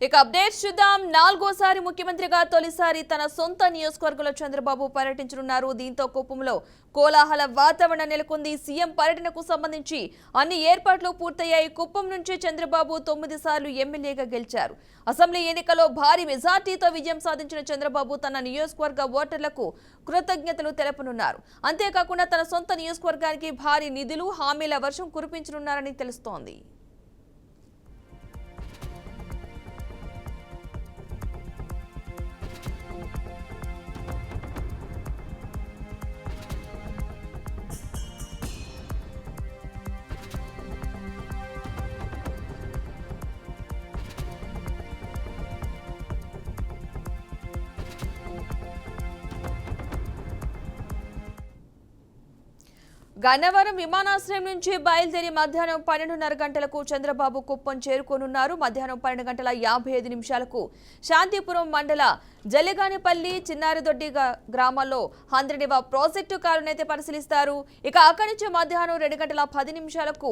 ఇక అప్డేట్స్ చూద్దాం. నాలుగోసారి ముఖ్యమంత్రిగా తొలిసారి తన సొంత నియోజకవర్గంలో చంద్రబాబు పర్యటించనున్నారు. దీంతో కుప్పంలో కోలాహల వాతావరణం నెలకొంది. సీఎం పర్యటనకు సంబంధించి అన్ని ఏర్పాట్లు పూర్తయ్యాయి. కుప్పం నుంచి చంద్రబాబు 9 సార్లు ఎమ్మెల్యేగా గెలిచారు. అసెంబ్లీ ఎన్నికల్లో భారీ మెజార్టీతో విజయం సాధించిన చంద్రబాబు తన నియోజకవర్గ ఓటర్లకు కృతజ్ఞతలు తెలపనున్నారు. అంతేకాకుండా తన సొంత నియోజకవర్గానికి భారీ నిధులు, హామీల వర్షం కురిపించనున్నారని తెలుస్తోంది. గన్నవరం విమానాశ్రయం నుంచి బయలుదేరి మధ్యాహ్నం 12:30 గంటలకు చంద్రబాబు కుప్పం చేరుకోనున్నారు. మధ్యాహ్నం 12:55 శాంతిపురం మండల జల్లిగానిపల్లి, చిన్నారిదొడ్డి గ్రామాల్లో హంద్రినివా ప్రాజెక్టు కాలునైతే పరిశీలిస్తారు. ఇక అక్కడి నుంచి మధ్యాహ్నం 2:10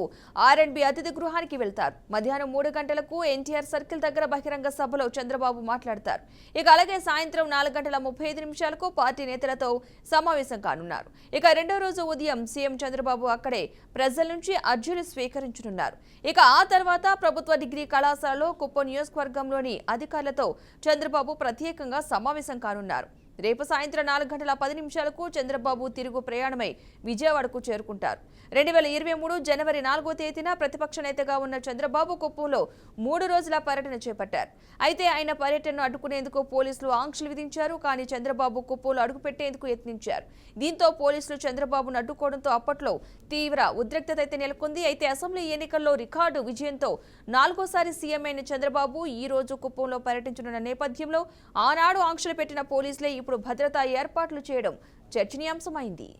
R&B అతిథి గృహానికి వెళ్తారు. మధ్యాహ్నం 3 గంటలకు ఎన్టీఆర్ సర్కిల్ దగ్గర బహిరంగ సభలో చంద్రబాబు మాట్లాడతారు. ఇక అలాగే సాయంత్రం 4:35 పార్టీ నేతలతో సమావేశం కానున్నారు. ఇక రెండో రోజు ఉదయం సీఎం చంద్రబాబు అక్కడే ప్రజల నుంచి అర్జీలు స్వీకరించనున్నారు. ఇక ఆ తర్వాత ప్రభుత్వ డిగ్రీ కళాశాలలో కుప్పం నియోజకవర్గంలోని అధికారులతో చంద్రబాబు ప్రత్యేకంగా సమావేశం కానున్నారు. రేపు సాయంత్రం 4:10 చంద్రబాబు తిరుగు ప్రయాణమై విజయవాడకు చేరుకుంటారు. 2023 జనవరి 4వ తేదీన ప్రతిపక్ష నేతగా ఉన్న చంద్రబాబు కుప్పంలో 3 రోజుల పర్యటన చేపట్టారు. అయితే ఆయన పర్యటనను అడ్డుకునేందుకు పోలీసులు ఆంక్షలు విధించారు. కానీ చంద్రబాబు కుప్పంలో అడుగుపెట్టేందుకు యత్నించారు. దీంతో పోలీసులు చంద్రబాబును అడ్డుకోవడంతో అప్పట్లో తీవ్ర ఉద్రిక్తత అయితే నెలకొంది. అయితే అసెంబ్లీ ఎన్నికల్లో రికార్డు విజయంతో 4వ సీఎం అయిన చంద్రబాబు ఈ రోజు కుప్పంలో పర్యటించనున్న నేపథ్యంలో ఆనాడు ఆంక్షలు పెట్టిన పోలీసులే ఇప్పుడు భద్రతా ఏర్పాట్లు చేయడం చర్చనీయాంశమైంది.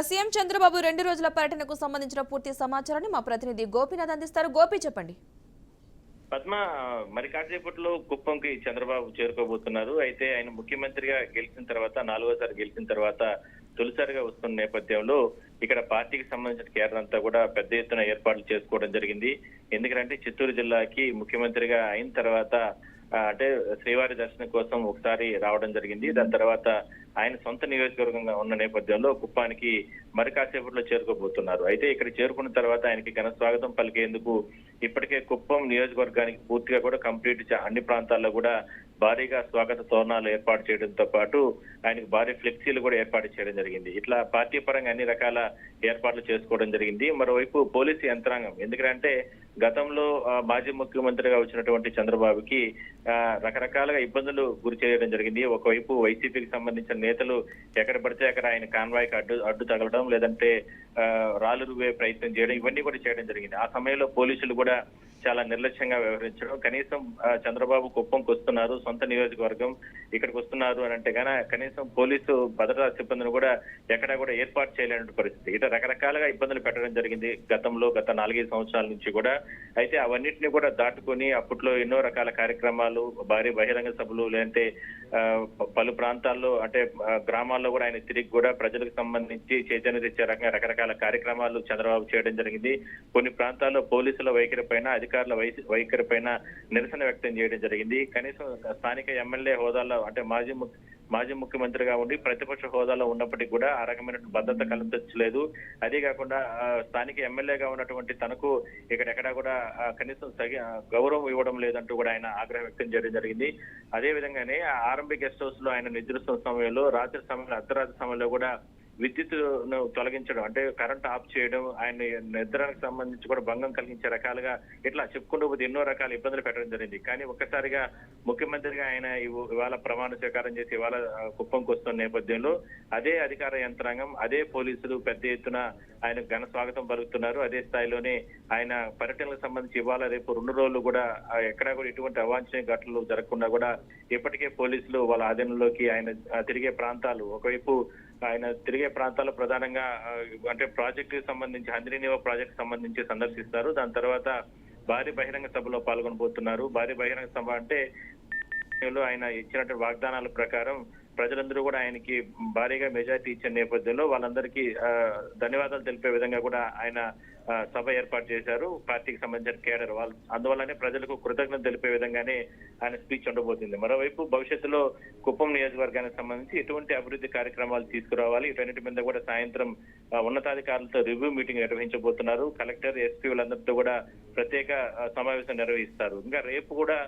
సీఎం చంద్రబాబు 2 రోజుల పర్యటనకు సంబంధించిన పూర్తి సమాచారాన్ని మా ప్రతినిధి గోపీనాథ్ అందిస్తారు. గోపి, చెప్పండి. పద్మ, మరి కాసేపట్లో కుప్పంకి చంద్రబాబు చేరుకోబోతున్నారు. అయితే ఆయన ముఖ్యమంత్రిగా గెలిచిన తర్వాత 4వసారి గెలిచిన తర్వాత తొలిసారిగా వస్తున్న నేపథ్యంలో ఇక్కడ పార్టీకి సంబంధించిన కేడర్ అంతా కూడా పెద్ద ఎత్తున ఏర్పాట్లు చేసుకోవడం జరిగింది. ఎందుకంటే చిత్తూరు జిల్లాకి ముఖ్యమంత్రిగా అయిన తర్వాత అంటే శ్రీవారి దర్శనం కోసం ఒకసారి రావడం జరిగింది. దాని తర్వాత ఆయన సొంత నియోజకవర్గంగా ఉన్న నేపథ్యంలో కుప్పానికి మరి కాసేపట్లో చేరుకోబోతున్నారు. అయితే ఇక్కడ చేరుకున్న తర్వాత ఆయనకి ఘన స్వాగతం పలికేందుకు ఇప్పటికే కుప్పం నియోజకవర్గానికి పూర్తిగా కూడా కంప్లీట్ అన్ని ప్రాంతాల్లో కూడా భారీగా స్వాగత తోరణాలు ఏర్పాటు చేయడంతో పాటు ఆయనకు భారీ ఫ్లెక్సీలు కూడా ఏర్పాటు చేయడం జరిగింది. ఇట్లా పార్టీ పరంగా అన్ని రకాల ఏర్పాట్లు చేసుకోవడం జరిగింది. మరోవైపు పోలీసు యంత్రాంగం, ఎందుకంటే గతంలో మాజీ ముఖ్యమంత్రిగా వచ్చినటువంటి చంద్రబాబుకి రకరకాలుగా ఇబ్బందులు గురి చేయడం జరిగింది. ఒకవైపు వైసీపీకి సంబంధించిన నేతలు ఎక్కడ పడితే అక్కడ ఆయన కాన్వాయ్కి అడ్డు తగలడం, లేదంటే రాళ్ళు రువే ప్రయత్నం చేయడం, ఇవన్నీ కూడా చేయడం జరిగింది. ఆ సమయంలో పోలీసులు కూడా చాలా నిర్లక్ష్యంగా వ్యవహరించడం, కనీసం చంద్రబాబు కుప్పంకి వస్తున్నారు, సొంత నియోజకవర్గం ఇక్కడికి వస్తున్నారు అని అంటే గాన కనీసం పోలీసు భద్రతా సిబ్బందిని కూడా ఎక్కడా కూడా ఏర్పాటు చేయలేని పరిస్థితి. ఇట్లా రకరకాలుగా ఇబ్బందులు పెట్టడం జరిగింది గత 4-5 సంవత్సరాల నుంచి కూడా. అయితే అవన్నిటిని కూడా దాటుకొని అప్పట్లో ఎన్నో రకాల కార్యక్రమాలు, భారీ బహిరంగ సభలు, లేదంటే పలు ప్రాంతాల్లో అంటే గ్రామాల్లో కూడా ఆయన తిరిగి కూడా ప్రజలకు సంబంధించి చైతన్యం తెచ్చే రకంగా రకరకాల కార్యక్రమాలు చంద్రబాబు చేయడం జరిగింది. కొన్ని ప్రాంతాల్లో పోలీసుల వైఖరి పైన, అధికారుల వైఖరి పైన నిరసన వ్యక్తం చేయడం జరిగింది. కనీసం స్థానిక ఎమ్మెల్యే హోదాలో అంటే మాజీ ముఖ్యమంత్రిగా ఉండి ప్రతిపక్ష హోదాలో ఉన్నప్పటికీ కూడా ఆ రకమైన భద్రత కల్పించలేదు. అదే కాకుండా స్థానిక ఎమ్మెల్యేగా ఉన్నటువంటి తనకు ఇక్కడెక్కడా కూడా కనీసం గౌరవం ఇవ్వడం లేదంటూ కూడా ఆయన ఆగ్రహం వ్యక్తం చేయడం జరిగింది. అదే విధంగానే R&B గెస్ట్ హౌస్ లో ఆయన నిద్రిస్తున్న సమయంలో అర్ధరాత్రి సమయంలో కూడా విద్యుత్తును తొలగించడం అంటే కరెంట్ ఆఫ్ చేయడం, ఆయన నిద్రకు సంబంధించి కూడా భంగం కలిగించే రకాలుగా ఇట్లా చెప్పుకుంటూ పోతే ఎన్నో రకాల ఇబ్బందులు పెట్టడం జరిగింది. కానీ ఒక్కసారిగా ముఖ్యమంత్రిగా ఆయన ఇవాళ ప్రమాణ స్వీకారం చేసి ఇవాళ కుప్పంకి వస్తున్న నేపథ్యంలో అదే అధికార యంత్రాంగం, అదే పోలీసులు పెద్ద ఎత్తున ఆయన ఘన స్వాగతం పలుకుతున్నారు. అదే స్థాయిలోనే ఆయన పర్యటనలకు సంబంధించి ఇవాళ రేపు 2 రోజులు కూడా ఎక్కడా కూడా ఎటువంటి అవాంఛనీయ ఘటనలు జరగకుండా కూడా ఇప్పటికే పోలీసులు వాళ్ళ ఆధీనంలోకి ఆయన తిరిగే ప్రాంతాలు, ఒకవైపు ఆయన తిరిగే ప్రాంతాలు ప్రధానంగా అంటే ప్రాజెక్టు సంబంధించి హంద్రీనివా ప్రాజెక్టు సంబంధించి సందర్శిస్తారు. దాని తర్వాత భారీ బహిరంగ సభలో పాల్గొనబోతున్నారు. భారీ బహిరంగ సభ అంటే ఆయన ఇచ్చినటువంటి వాగ్దానాల ప్రకారం ప్రజలందరూ కూడా ఆయనకి భారీగా మెజార్టీ ఇచ్చిన నేపథ్యంలో వాళ్ళందరికీ ధన్యవాదాలు తెలిపే విధంగా కూడా ఆయన సభ ఏర్పాటు చేశారు. పార్టీకి సంబంధించిన కేడర్ వాళ్ళు, అందువల్లనే ప్రజలకు కృతజ్ఞత తెలిపే విధంగానే ఆయన స్పీచ్ ఉండబోతుంది. మరోవైపు భవిష్యత్తులో కుప్పం నియోజకవర్గానికి సంబంధించి ఎటువంటి అభివృద్ధి కార్యక్రమాలు తీసుకురావాలి, వీటన్నిటి మీద కూడా సాయంత్రం ఉన్నతాధికారులతో రివ్యూ మీటింగ్ నిర్వహించబోతున్నారు. కలెక్టర్, ఎస్పీలందరితో కూడా ప్రత్యేక సమావేశం నిర్వహిస్తారు. ఇంకా రేపు కూడా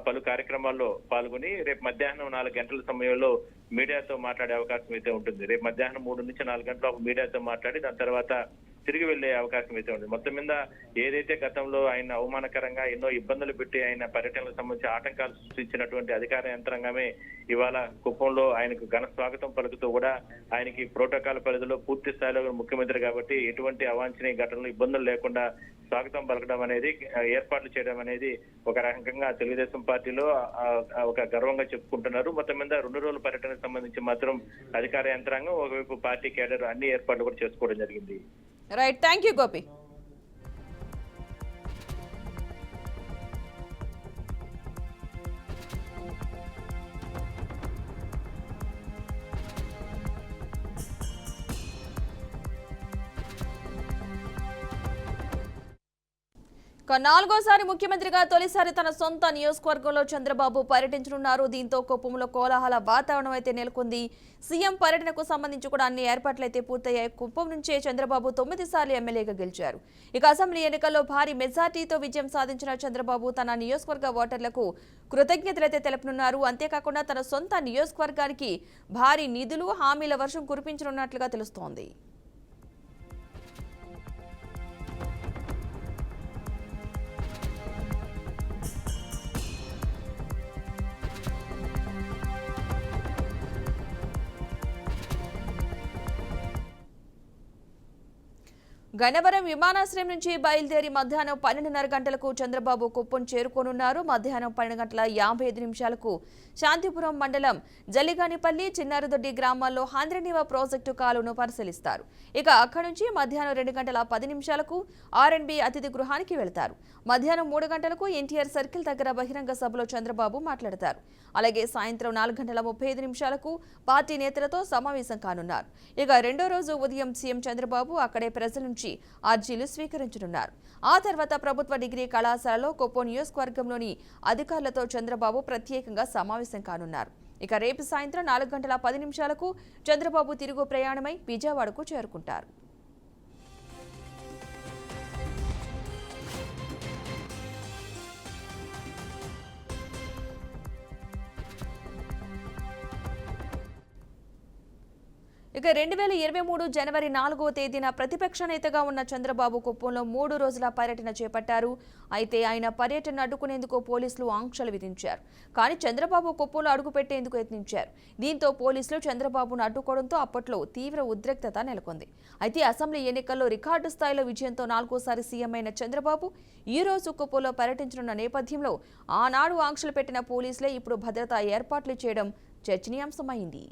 పలు కార్యక్రమాల్లో పాల్గొని రేపు మధ్యాహ్నం 4 గంటల సమయంలో మీడియాతో మాట్లాడే అవకాశం అయితే ఉంటుంది. రేపు మధ్యాహ్నం 3 నుంచి 4 గంటల మీడియాతో మాట్లాడి దాని తర్వాత తిరిగి వెళ్లే అవకాశం అయితే ఉంది. మొత్తం మీద ఏదైతే గతంలో ఆయన అవమానకరంగా ఎన్నో ఇబ్బందులు పెట్టి ఆయన పర్యటనలకు సంబంధించి ఆటంకాలు సృష్టించినటువంటి అధికార యంత్రాంగమే ఇవాళ కుప్పంలో ఆయనకు ఘన స్వాగతం పలుకుతూ కూడా ఆయనకి ప్రోటోకాల్ పరిధిలో పూర్తి స్థాయిలో ముఖ్యమంత్రి కాబట్టి ఎటువంటి అవాంఛనీయ ఘటనలు, ఇబ్బందులు లేకుండా స్వాగతం పలకడం అనేది, ఏర్పాట్లు చేయడం అనేది ఒక రకంగా తెలుగుదేశం పార్టీలో ఒక గర్వంగా చెప్పుకుంటున్నారు. మొత్తం మీద 2 రోజుల పర్యటనకు సంబంధించి మాత్రం అధికార యంత్రాంగం, ఒకవైపు పార్టీ కేడర్ అన్ని ఏర్పాట్లు కూడా చేసుకోవడం జరిగింది. Right, thank you Gopi. నాలుగోసారి ముఖ్యమంత్రిగా తొలిసారి తన సొంత నియోజకవర్గంలో చంద్రబాబు పర్యటించనున్నారు. దీంతో కుప్పంలో కోలాహల వాతావరణం అయితే నెలకొంది. సీఎం పర్యటనకు సంబంధించి కూడా అన్ని ఏర్పాట్లు అయితే పూర్తయ్యాయి. కుప్పం నుంచే చంద్రబాబు 9 సార్లు ఎమ్మెల్యేగా గెలిచారు. ఇక అసెంబ్లీ ఎన్నికల్లో భారీ మెజార్టీతో విజయం సాధించిన చంద్రబాబు తన నియోజకవర్గ ఓటర్లకు కృతజ్ఞతలైతే తెలుపనున్నారు. అంతేకాకుండా తన సొంత నియోజకవర్గానికి భారీ నిధులు, హామీల వర్షం కురిపించనున్నట్లుగా తెలుస్తోంది. గన్నవరం విమానాశ్రయం నుంచి బయలుదేరి మధ్యాహ్నం 12:30 గంటలకు చంద్రబాబు కుప్పం చేరుకోనున్నారు. మధ్యాహ్నం 12:55 శాంతిపురం మండలం జల్లిగానిపల్లి, చిన్నారుదొడ్డి గ్రామాల్లో హంద్రీనివా ప్రాజెక్టు కాలువను పరిశీలిస్తారు. ఇక అక్కడి నుంచి మధ్యాహ్నం 2:10 R&B అతిథి గృహానికి వెళతారు. మధ్యాహ్నం 3 గంటలకు ఎన్టీఆర్ సర్కిల్ దగ్గర బహిరంగ సభలో చంద్రబాబు మాట్లాడతారు. అలాగే సాయంత్రం 4:35 పార్టీ నేతలతో సమావేశం కానున్నారు. ఇక రెండో రోజు ఉదయం సీఎం చంద్రబాబు అక్కడే ప్రజల నుంచి అర్జీలు స్వీకరించనున్నారు. ఆ తర్వాత ప్రభుత్వ డిగ్రీ కళాశాలలో కుప్పం నియోజకవర్గంలోని అధికారులతో చంద్రబాబు ప్రత్యేకంగా సమావేశం కానున్నారు. ఇక రేపు సాయంత్రం 4:10 చంద్రబాబు తిరుగు ప్రయాణమై విజయవాడకు చేరుకుంటారు. ఇక 2023 జనవరి 4వ తేదీన ప్రతిపక్ష నేతగా ఉన్న చంద్రబాబు కుప్పంలో 3 రోజుల పర్యటన చేపట్టారు. అయితే ఆయన పర్యటన అడ్డుకునేందుకు పోలీసులు ఆంక్షలు విధించారు. కానీ చంద్రబాబు కుప్పంలో అడుగుపెట్టేందుకు యత్నించారు. దీంతో పోలీసులు చంద్రబాబును అడ్డుకోవడంతో అప్పట్లో తీవ్ర ఉద్రిక్తత నెలకొంది. అయితే అసెంబ్లీ ఎన్నికల్లో రికార్డు స్థాయిలో విజయంతో 4వ సీఎం అయిన చంద్రబాబు ఈ రోజు కుప్పంలో పర్యటించనున్న నేపథ్యంలో ఆనాడు ఆంక్షలు పెట్టిన పోలీసులే ఇప్పుడు భద్రతా ఏర్పాట్లు చేయడం చర్చనీయాంశమైంది.